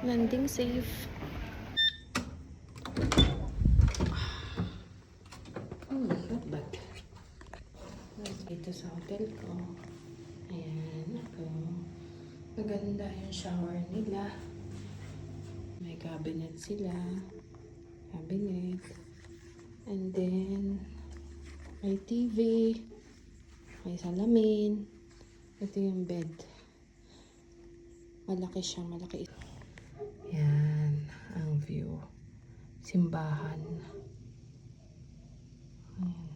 Landing safe. Oh, not bad. Dito sa hotel ko. Ayan, ako. Maganda yung shower nila. May cabinet sila. Cabinet. And then, may TV. May salamin. Ito yung bed. Malaki siya, malaki. Yan, ang view. Simbahan. Ayan.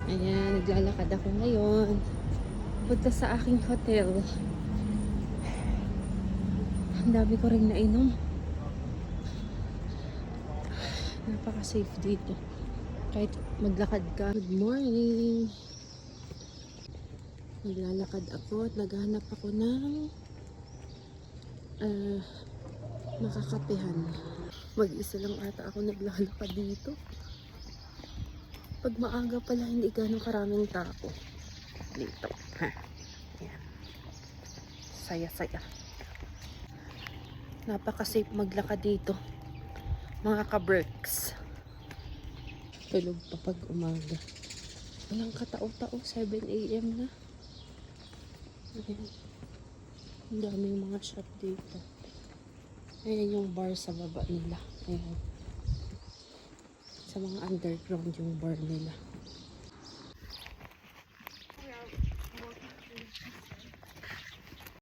Ayan, naglalakad ako ngayon. Punta sa aking hotel. Ang dami ko rin nainom. Napaka-safe dito. Kahit maglakad ka. Good morning! Naglalakad ako at naghahanap ako ng makakapihan. Mag-isa lang ata ako naglalakad dito. Pag maaga pala, hindi ganong karaming tao dito. Ha? Ayan. Saya-saya. Napaka-safe maglakad dito. Mga ka-berks. Tulog pa pag umaga. Walang katao-tao. 7 AM na. Ayan. Ang daming mga shop dito. Ayan yung bar sa baba nila. Ayan. Sa mga underground yung bar nila.